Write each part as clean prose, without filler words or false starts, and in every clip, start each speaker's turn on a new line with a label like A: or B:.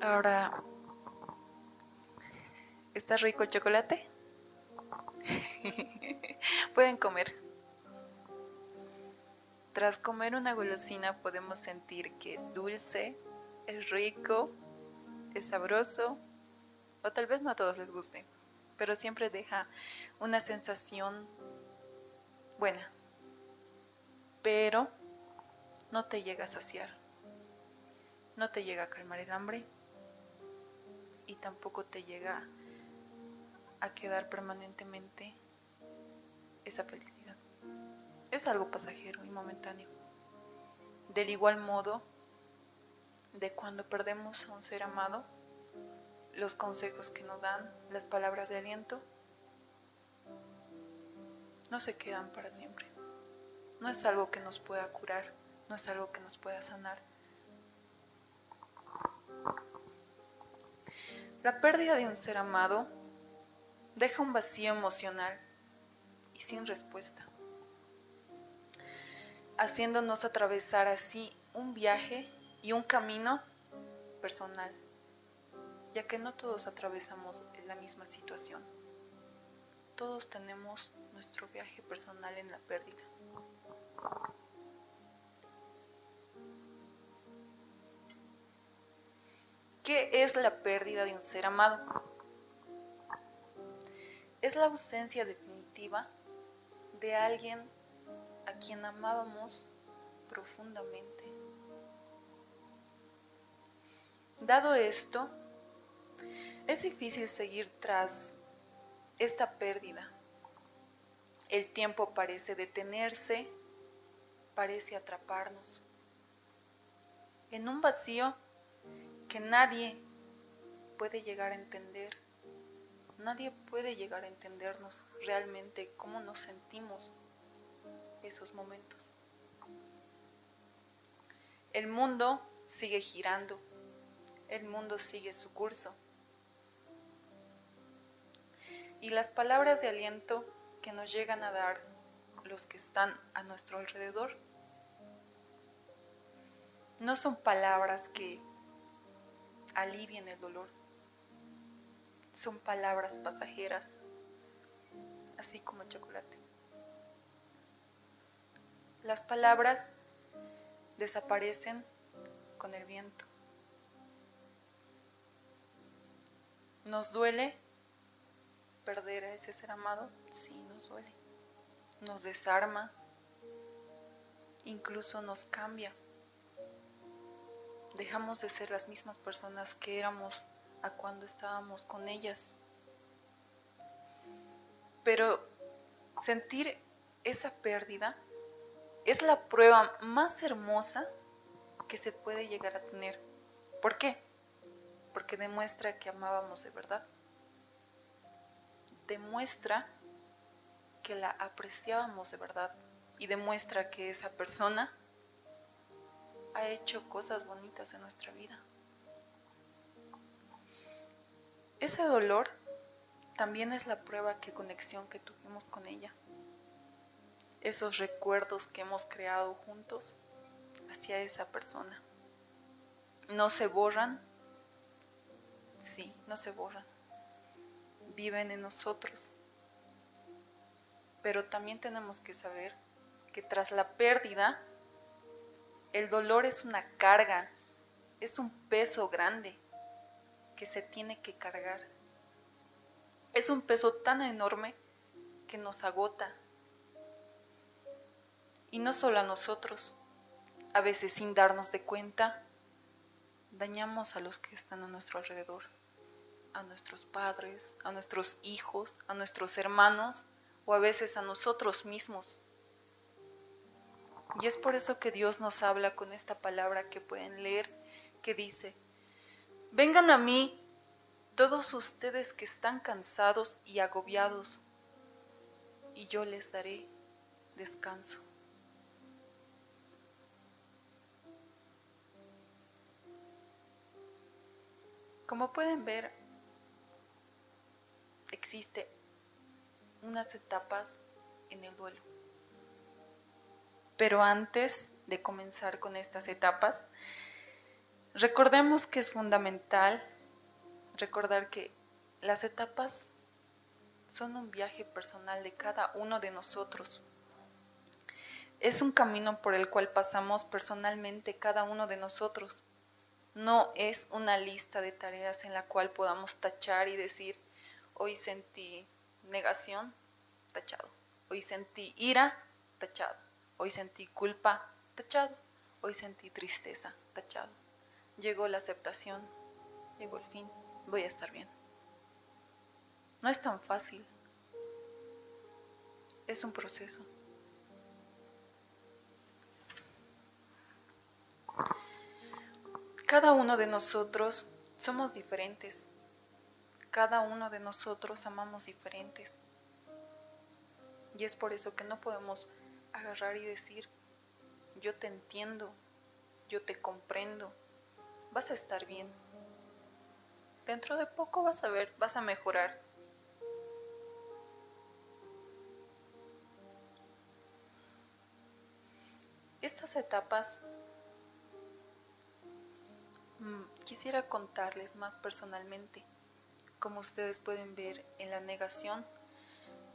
A: Ahora, ¿está rico el chocolate? Pueden comer. Tras comer una golosina podemos sentir que es dulce, es rico, es sabroso, o tal vez no a todos les guste, pero siempre deja una sensación buena, pero no te llega a saciar, no te llega a calmar el hambre y tampoco te llega a quedar permanentemente esa felicidad. Es algo pasajero y momentáneo. Del igual modo, de cuando perdemos a un ser amado, los consejos que nos dan, las palabras de aliento, no se quedan para siempre. No es algo que nos pueda curar, no es algo que nos pueda sanar. La pérdida de un ser amado deja un vacío emocional y sin respuesta, haciéndonos atravesar así un viaje y un camino personal, ya que no todos atravesamos la misma situación. Todos tenemos nuestro viaje personal en la pérdida. ¿Qué es la pérdida de un ser amado? Es la ausencia definitiva de alguien a quien amábamos profundamente. Dado esto, es difícil seguir tras esta pérdida. El tiempo parece detenerse, parece atraparnos en un vacío que nadie puede llegar a entender. Nadie puede llegar a entendernos realmente cómo nos sentimos esos momentos. El mundo sigue girando, el mundo sigue su curso. Y las palabras de aliento que nos llegan a dar los que están a nuestro alrededor no son palabras que alivien el dolor, son palabras pasajeras, así como el chocolate. Las palabras desaparecen con el viento. ¿Nos duele perder a ese ser amado? Sí, nos duele. Nos desarma, incluso nos cambia. Dejamos de ser las mismas personas que éramos a cuando estábamos con ellas. Pero sentir esa pérdida es la prueba más hermosa que se puede llegar a tener. ¿Por qué? Porque demuestra que amábamos de verdad. Demuestra que la apreciábamos de verdad y demuestra que esa persona ha hecho cosas bonitas en nuestra vida. Ese dolor también es la prueba de conexión que tuvimos con ella. Esos recuerdos que hemos creado juntos hacia esa persona. ¿No se borran? Sí, no se borran. Viven en nosotros. Pero también tenemos que saber que tras la pérdida, el dolor es una carga, es un peso grande que se tiene que cargar. Es un peso tan enorme que nos agota. Y no solo a nosotros, a veces sin darnos de cuenta, dañamos a los que están a nuestro alrededor, a nuestros padres, a nuestros hijos, a nuestros hermanos o a veces a nosotros mismos. Y es por eso que Dios nos habla con esta palabra que pueden leer, que dice: vengan a mí todos ustedes que están cansados y agobiados, y yo les daré descanso. Como pueden ver, existe unas etapas en el duelo. Pero antes de comenzar con estas etapas, Recordemos que es fundamental recordar que las etapas son un viaje personal de cada uno de nosotros. Es un camino por el cual pasamos personalmente cada uno de nosotros. No es una lista de tareas en la cual podamos tachar y decir, hoy sentí negación, tachado. Hoy sentí ira, tachado. Hoy sentí culpa, tachado. Hoy sentí tristeza, tachado. Llegó la aceptación, llegó el fin, voy a estar bien. No es tan fácil. Es un proceso. Cada uno de nosotros somos diferentes. Cada uno de nosotros amamos diferentes. Y es por eso que no podemos agarrar y decir, yo te entiendo, yo te comprendo, vas a estar bien. Dentro de poco vas a ver, vas a mejorar. Estas etapas quisiera contarles más personalmente. Como ustedes pueden ver, en la negación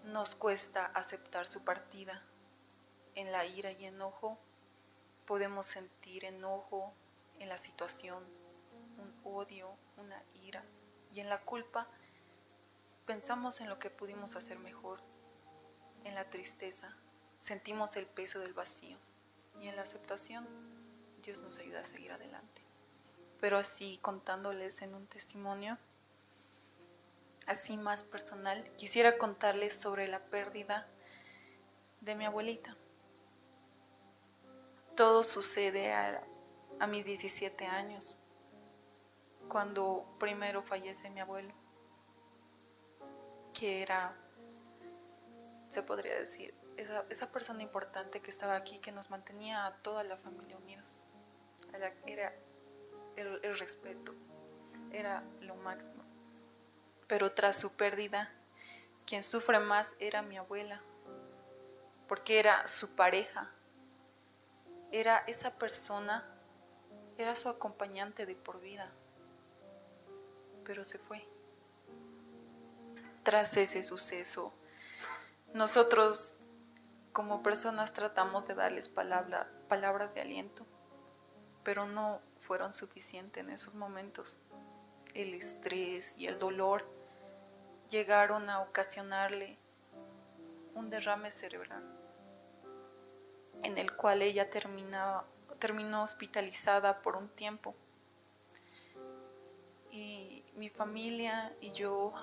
A: nos cuesta aceptar su partida. En la ira y enojo podemos sentir enojo en la situación, un odio, una ira. Y en la culpa pensamos en lo que pudimos hacer mejor. En la tristeza sentimos el peso del vacío. Y en la aceptación Dios nos ayuda a seguir adelante. Pero así, contándoles en un testimonio así más personal, quisiera contarles sobre la pérdida de mi abuelita. Todo sucede a mis 17 años, cuando primero fallece mi abuelo, que era, se podría decir, esa persona importante que estaba aquí, que nos mantenía a toda la familia unidos. Era el respeto, era lo máximo. Pero tras su pérdida, quien sufre más era mi abuela, porque era su pareja, era esa persona, era su acompañante de por vida, pero se fue. Tras ese suceso, nosotros como personas tratamos de darles palabras de aliento, pero no fueron suficientes en esos momentos. El estrés y el dolor llegaron a ocasionarle un derrame cerebral, en el cual ella terminó hospitalizada por un tiempo. Y mi familia y yo,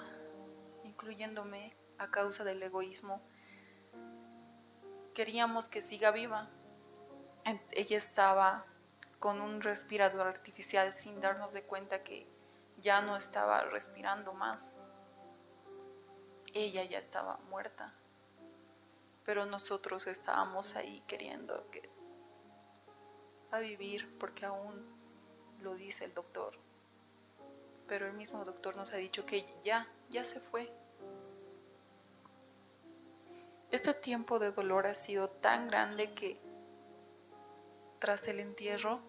A: incluyéndome a causa del egoísmo, queríamos que siga viva. Ella estaba con un respirador artificial sin darnos de cuenta que ya no estaba respirando más. Ella ya estaba muerta, pero nosotros estábamos ahí queriendo que a vivir, porque aún lo dice el doctor, pero el mismo doctor nos ha dicho que ya se fue. Este tiempo de dolor ha sido tan grande que tras el entierro,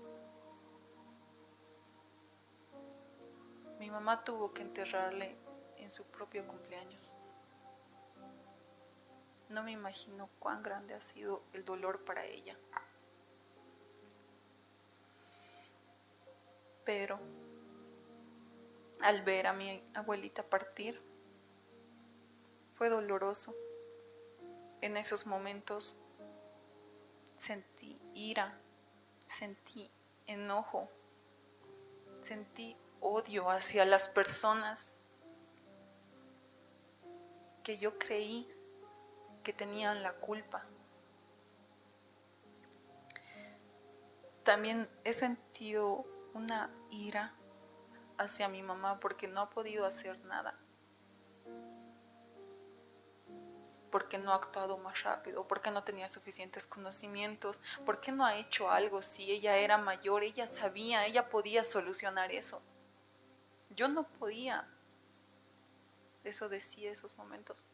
A: mi mamá tuvo que enterrarle en su propio cumpleaños. No me imagino cuán grande ha sido el dolor para ella. Pero al ver a mi abuelita partir, fue doloroso. En esos momentos sentí ira, sentí enojo, sentí odio hacia las personas que yo creí que tenían la culpa. También he sentido una ira hacia mi mamá porque no ha podido hacer nada, porque no ha actuado más rápido, porque no tenía suficientes conocimientos, porque no ha hecho algo. Si ella era mayor, ella sabía, ella podía solucionar eso. Yo no podía. Eso decía esos momentos.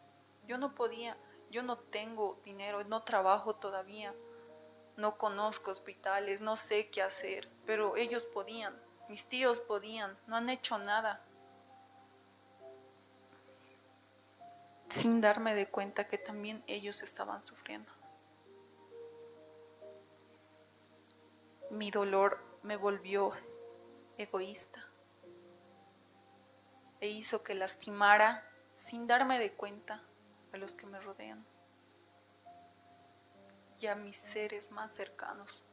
A: Yo no podía, yo no tengo dinero, no trabajo todavía, no conozco hospitales, no sé qué hacer, pero ellos podían. Mis tíos podían, no han hecho nada. Sin darme de cuenta que también ellos estaban sufriendo. Mi dolor me volvió egoísta e hizo que lastimara sin darme de cuenta a los que me rodean y a mis seres más cercanos.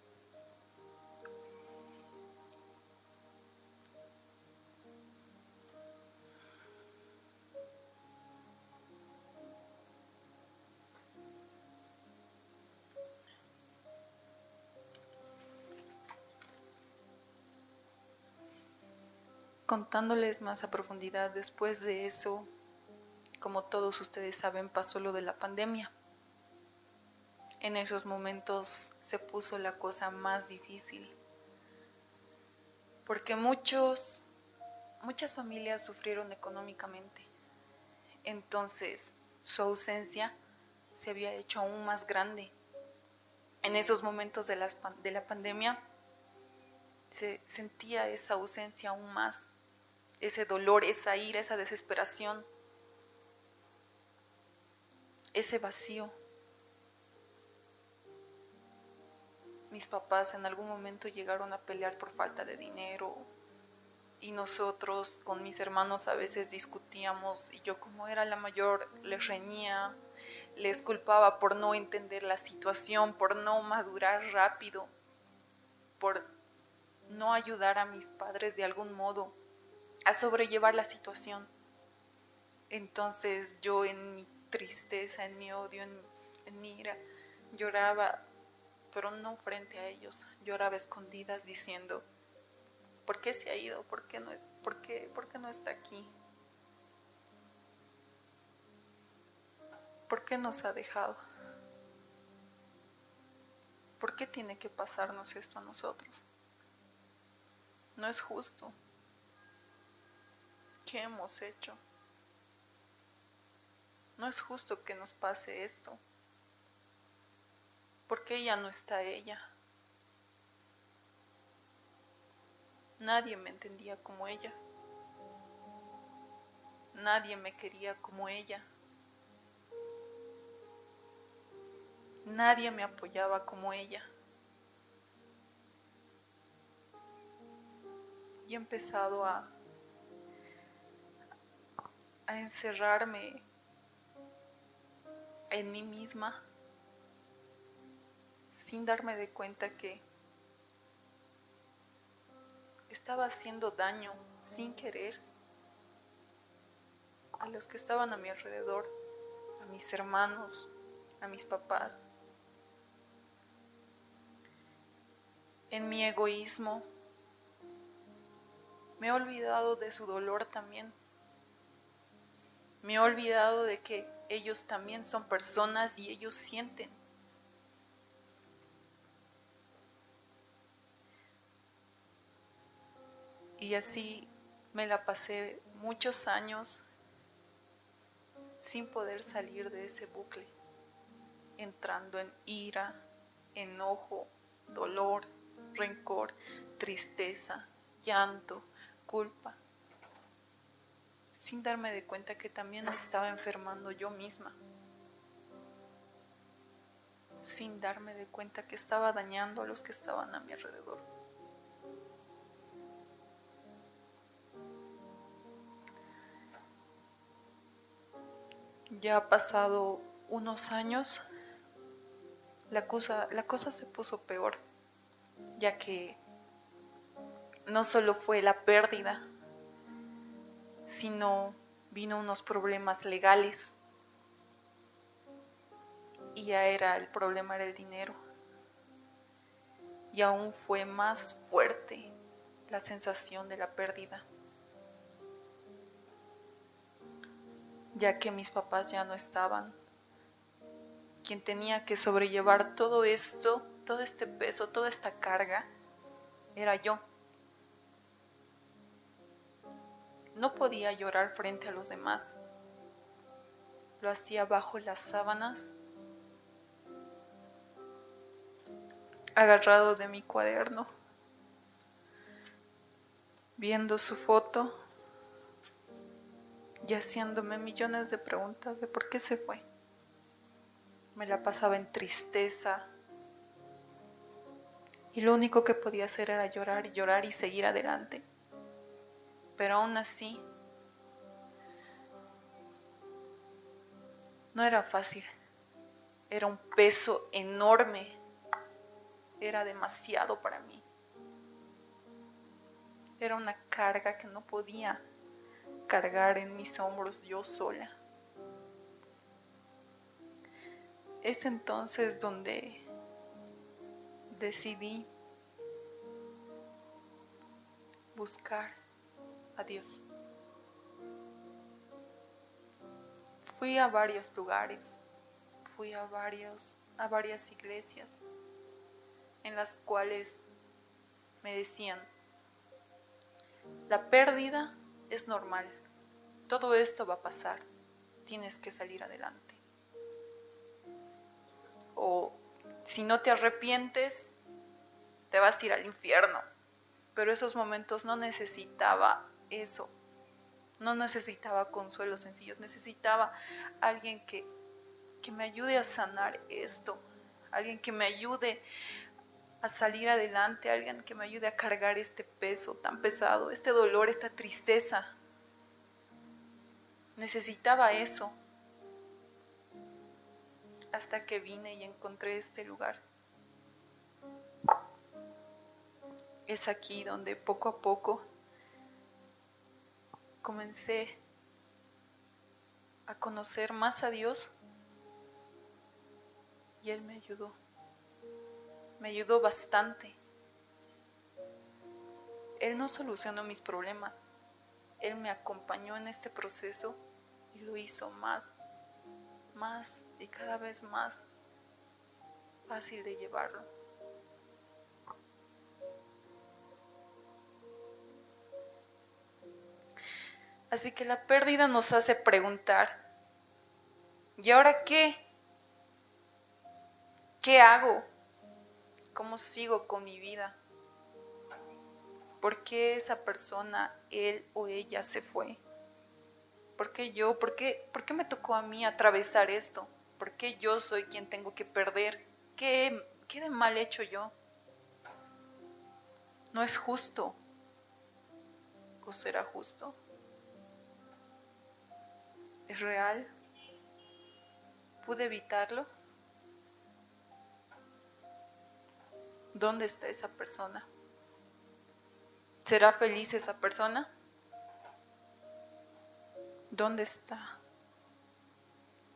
A: Contándoles más a profundidad, después de eso, como todos ustedes saben, pasó lo de la pandemia. En esos momentos se puso la cosa más difícil, porque muchas familias sufrieron económicamente. Entonces, su ausencia se había hecho aún más grande. En esos momentos de la pandemia, se sentía esa ausencia aún más, ese dolor, esa ira, esa desesperación, ese vacío. Mis papás en algún momento llegaron a pelear por falta de dinero y nosotros con mis hermanos a veces discutíamos y yo, como era la mayor, les reñía, les culpaba por no entender la situación, por no madurar rápido, por no ayudar a mis padres de algún modo a sobrellevar la situación. Entonces yo, en mi tristeza, en mi odio, en mi ira, lloraba, pero no frente a ellos. Lloraba a escondidas diciendo: ¿por qué se ha ido? ¿Por qué no está aquí? ¿Por qué nos ha dejado? ¿Por qué tiene que pasarnos esto a nosotros? No es justo. ¿Qué hemos hecho? No es justo que nos pase esto. ¿Por qué ya no está ella? Nadie me entendía como ella. Nadie me quería como ella. Nadie me apoyaba como ella. Y he empezado a encerrarme en mí misma sin darme de cuenta que estaba haciendo daño sin querer a los que estaban a mi alrededor, a mis hermanos, a mis papás. En mi egoísmo me he olvidado de su dolor también. Me he olvidado de que ellos también son personas y ellos sienten. Y así me la pasé muchos años sin poder salir de ese bucle, entrando en ira, enojo, dolor, rencor, tristeza, llanto, culpa, sin darme de cuenta que también me estaba enfermando yo misma, sin darme de cuenta que estaba dañando a los que estaban a mi alrededor. Ya ha pasado unos años, la cosa se puso peor, ya que no solo fue la pérdida, sino vino unos problemas legales y ya el problema era el dinero. Y aún fue más fuerte la sensación de la pérdida, ya que mis papás ya no estaban. Quien tenía que sobrellevar todo esto, todo este peso, toda esta carga, era yo. No podía llorar frente a los demás. Lo hacía bajo las sábanas, agarrado de mi cuaderno, viendo su foto y haciéndome millones de preguntas de por qué se fue. Me la pasaba en tristeza y lo único que podía hacer era llorar y llorar y seguir adelante. Pero aún así, no era fácil. Era un peso enorme. Era demasiado para mí. Era una carga que no podía cargar en mis hombros yo sola. Es entonces donde decidí buscar a Dios. Fui a varios lugares, fui a varias iglesias en las cuales me decían: la pérdida es normal, todo esto va a pasar, tienes que salir adelante. O si no te arrepientes, te vas a ir al infierno. Pero esos momentos no necesitaba eso, no necesitaba consuelos sencillos, necesitaba alguien que me ayude a sanar esto, alguien que me ayude a salir adelante, alguien que me ayude a cargar este peso tan pesado, este dolor, esta tristeza. Necesitaba eso hasta que vine y encontré este lugar. Es aquí donde poco a poco comencé a conocer más a Dios y Él me ayudó bastante. Él no solucionó mis problemas, Él me acompañó en este proceso y lo hizo más y cada vez más fácil de llevarlo. Así que la pérdida nos hace preguntar: ¿y ahora qué? ¿Qué hago? ¿Cómo sigo con mi vida? ¿Por qué esa persona, él o ella, se fue? ¿Por qué yo? ¿Por qué me tocó a mí atravesar esto? ¿Por qué yo soy quien tengo que perder? ¿Qué de mal he hecho yo? ¿No es justo? ¿O será justo? ¿Es real? ¿Pude evitarlo? ¿Dónde está esa persona? ¿Será feliz esa persona? ¿Dónde está?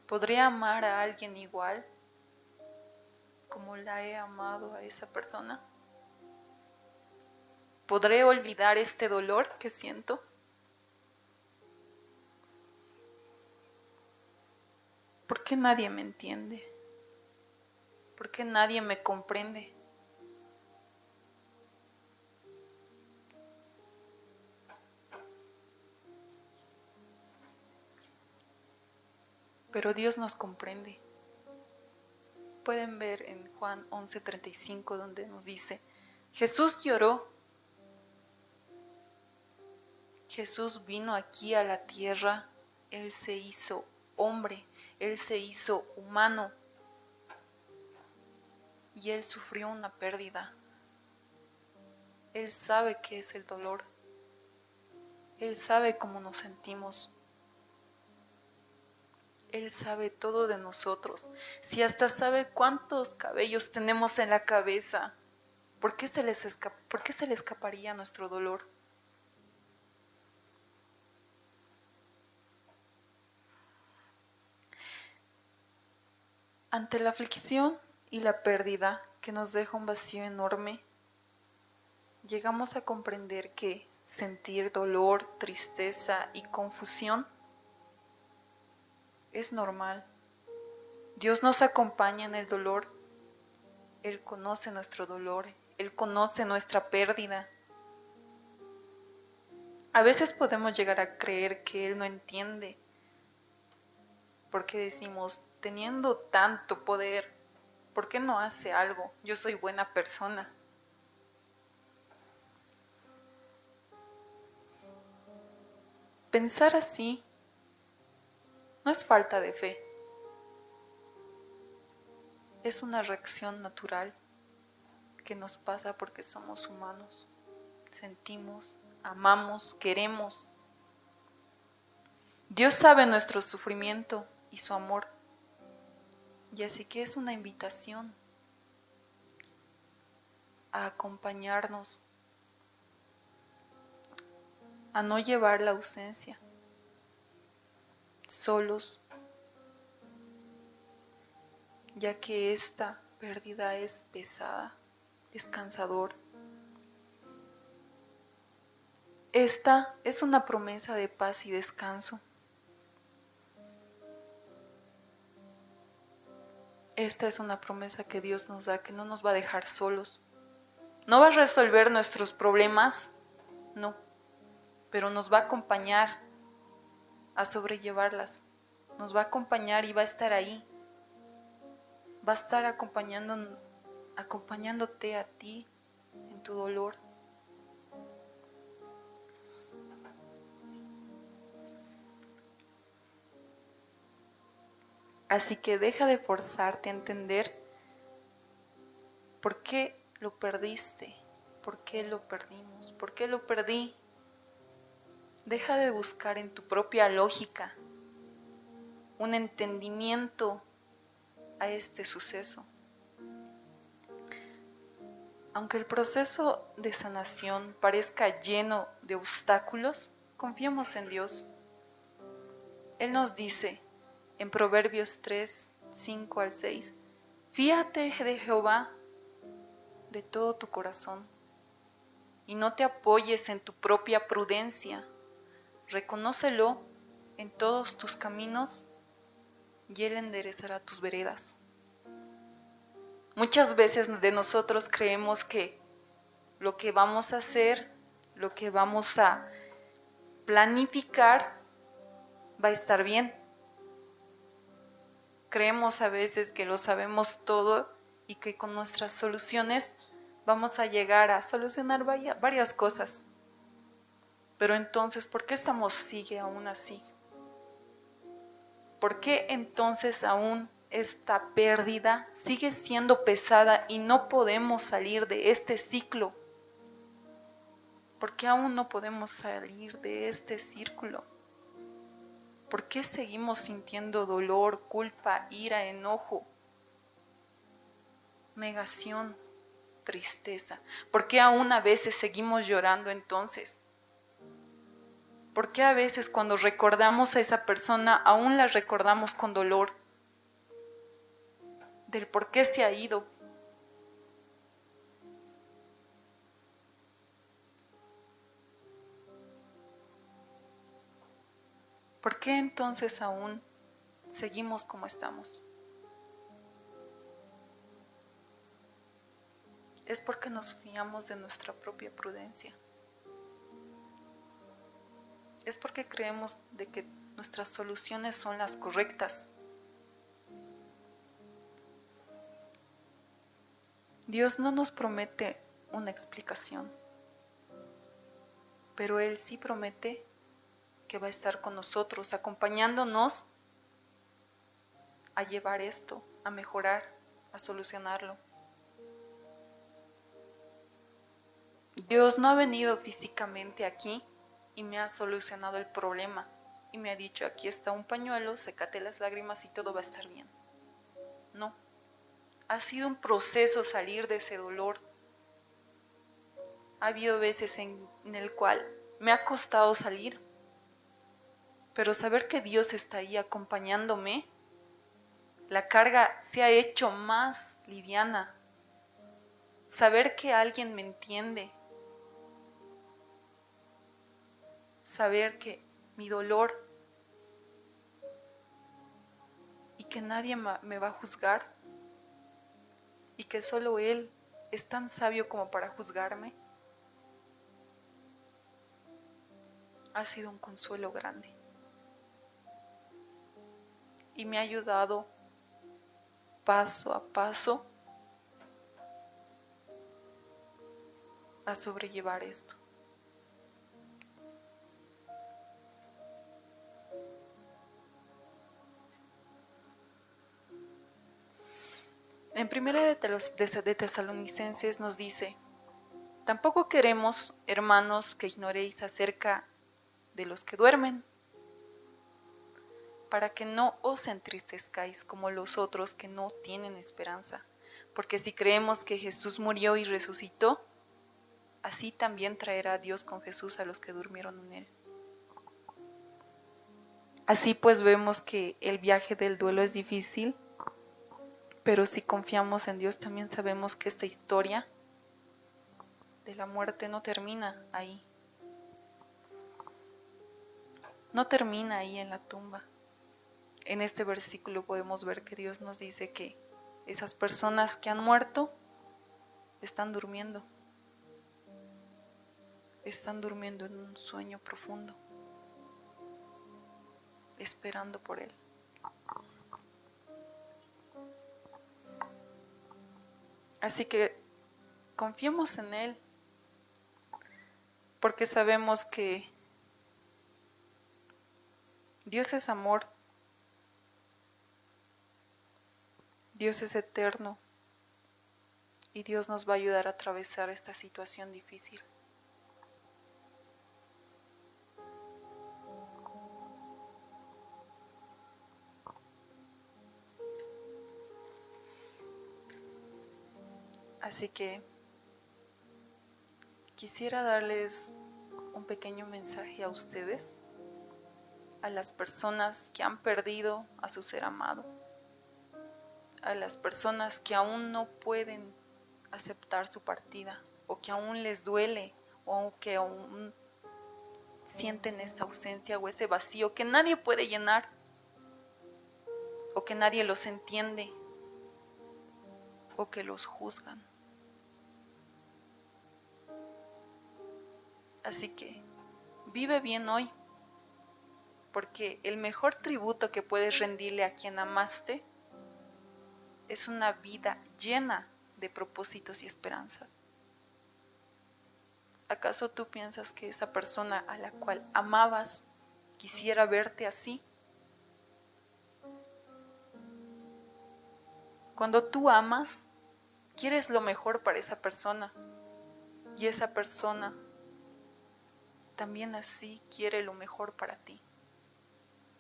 A: ¿Podría amar a alguien igual como la he amado a esa persona? ¿Podré olvidar este dolor que siento? ¿Por qué nadie me entiende? ¿Por qué nadie me comprende? Pero Dios nos comprende. Pueden ver en Juan 11:35 donde nos dice: Jesús lloró. Jesús vino aquí a la tierra. Él se hizo hombre. Él se hizo humano. Y Él sufrió una pérdida. Él sabe qué es el dolor. Él sabe cómo nos sentimos. Él sabe todo de nosotros. Si hasta sabe cuántos cabellos tenemos en la cabeza, ¿por qué se le escaparía nuestro dolor? Ante la aflicción y la pérdida que nos deja un vacío enorme, llegamos a comprender que sentir dolor, tristeza y confusión es normal. Dios nos acompaña en el dolor. Él conoce nuestro dolor. Él conoce nuestra pérdida. A veces podemos llegar a creer que Él no entiende, porque decimos: teniendo tanto poder, ¿por qué no hace algo? Yo soy buena persona. Pensar así no es falta de fe, es una reacción natural que nos pasa porque somos humanos. Sentimos, amamos, queremos. Dios sabe nuestro sufrimiento y su amor. Y así que es una invitación a acompañarnos, a no llevar la ausencia solos, ya que esta pérdida es pesada, es cansador. Esta es una promesa de paz y descanso. Esta es una promesa que Dios nos da, que no nos va a dejar solos. No va a resolver nuestros problemas, no, pero nos va a acompañar a sobrellevarlas. Nos va a acompañar y va a estar ahí. Va a estar acompañándote a ti en tu dolor. Así que deja de forzarte a entender por qué lo perdiste, por qué lo perdimos, por qué lo perdí. Deja de buscar en tu propia lógica un entendimiento a este suceso. Aunque el proceso de sanación parezca lleno de obstáculos, confiemos en Dios. Él nos dice en Proverbios 3, 5 al 6, fíate de Jehová de todo tu corazón y no te apoyes en tu propia prudencia. Reconócelo en todos tus caminos y Él enderezará tus veredas. Muchas veces de nosotros creemos que lo que vamos a hacer, lo que vamos a planificar, va a estar bien. Creemos a veces que lo sabemos todo y que con nuestras soluciones vamos a llegar a solucionar varias cosas. Pero entonces, ¿por qué sigue aún así? ¿Por qué entonces aún esta pérdida sigue siendo pesada y no podemos salir de este ciclo? ¿Por qué aún no podemos salir de este círculo? ¿Por qué seguimos sintiendo dolor, culpa, ira, enojo, negación, tristeza? ¿Por qué aún a veces seguimos llorando entonces? ¿Por qué a veces cuando recordamos a esa persona aún la recordamos con dolor? Del por qué se ha ido. ¿Por qué entonces aún seguimos como estamos? Es porque nos fiamos de nuestra propia prudencia. Es porque creemos de que nuestras soluciones son las correctas. Dios no nos promete una explicación, pero Él sí promete que va a estar con nosotros, acompañándonos a llevar esto, a mejorar, a solucionarlo. Dios no ha venido físicamente aquí y me ha solucionado el problema y me ha dicho, aquí está un pañuelo, sécate las lágrimas y todo va a estar bien. No, ha sido un proceso salir de ese dolor. Ha habido veces en el cual me ha costado salir, pero saber que Dios está ahí acompañándome, la carga se ha hecho más liviana. Saber que alguien me entiende, saber que mi dolor y que nadie me va a juzgar y que solo Él es tan sabio como para juzgarme, ha sido un consuelo grande y me ha ayudado paso a paso a sobrellevar esto. En Primera de Tesalonicenses nos dice: tampoco queremos, hermanos, que ignoréis acerca de los que duermen, para que no os entristezcáis como los otros que no tienen esperanza. Porque si creemos que Jesús murió y resucitó, así también traerá Dios con Jesús a los que durmieron en él. Así pues vemos que el viaje del duelo es difícil, pero si confiamos en Dios también sabemos que esta historia de la muerte no termina ahí. No termina ahí en la tumba. En este versículo podemos ver que Dios nos dice que esas personas que han muerto están durmiendo en un sueño profundo, esperando por Él. Así que confiemos en Él, porque sabemos que Dios es amor, Dios es eterno y Dios nos va a ayudar a atravesar esta situación difícil. Así que quisiera darles un pequeño mensaje a ustedes, a las personas que han perdido a su ser amado, a las personas que aún no pueden aceptar su partida, o que aún les duele, o que aún sienten esa ausencia o ese vacío que nadie puede llenar, o que nadie los entiende, o que los juzgan. Así que vive bien hoy, porque el mejor tributo que puedes rendirle a quien amaste es una vida llena de propósitos y esperanzas. ¿Acaso tú piensas que esa persona a la cual amabas quisiera verte así? Cuando tú amas, quieres lo mejor para esa persona, y esa persona también así quiere lo mejor para ti,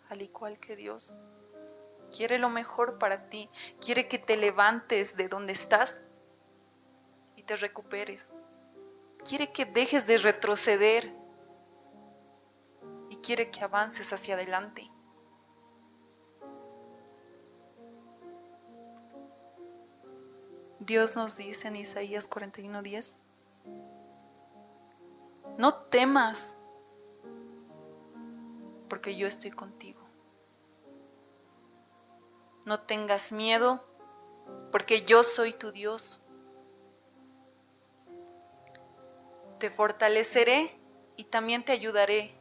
A: al igual que Dios. Quiere lo mejor para ti, quiere que te levantes de donde estás y te recuperes. Quiere que dejes de retroceder y quiere que avances hacia adelante. Dios nos dice en Isaías 41:10: no temas, porque yo estoy contigo. No tengas miedo, porque yo soy tu Dios. Te fortaleceré y también te ayudaré,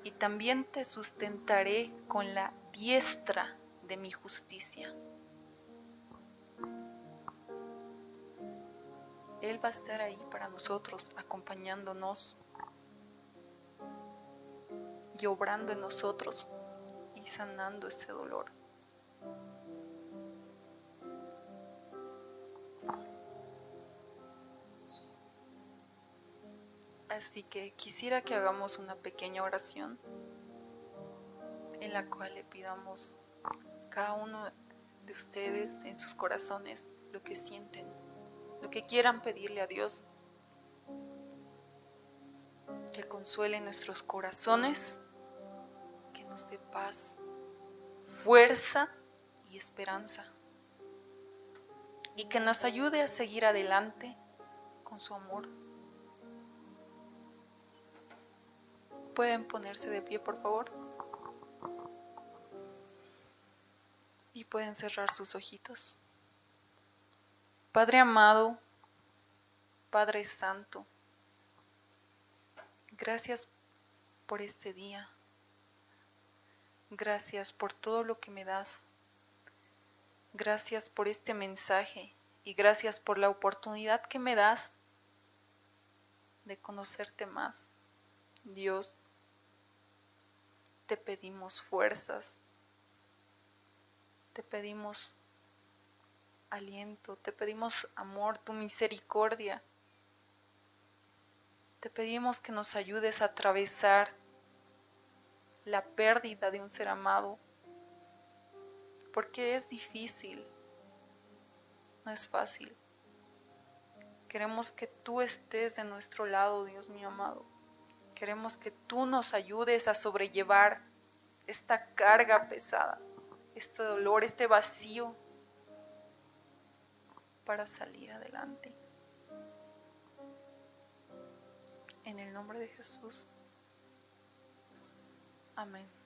A: y también te sustentaré con la diestra de mi justicia. Él va a estar ahí para nosotros, acompañándonos y obrando en nosotros y sanando ese dolor. Así que quisiera que hagamos una pequeña oración en la cual le pidamos a cada uno de ustedes en sus corazones lo que sienten, lo que quieran pedirle a Dios, que consuele nuestros corazones, que nos dé paz, fuerza y esperanza, y que nos ayude a seguir adelante con su amor. ¿Pueden ponerse de pie, por favor? Y pueden cerrar sus ojitos. Padre amado, Padre Santo, gracias por este día. Gracias por todo lo que me das. Gracias por este mensaje y gracias por la oportunidad que me das de conocerte más. Dios, te pedimos fuerzas, te pedimos aliento, te pedimos amor, tu misericordia. Te pedimos que nos ayudes a atravesar la pérdida de un ser amado, porque es difícil, no es fácil. Queremos que tú estés de nuestro lado, Dios mío amado. Queremos que tú nos ayudes a sobrellevar esta carga pesada, este dolor, este vacío, para salir adelante. En el nombre de Jesús. Amén.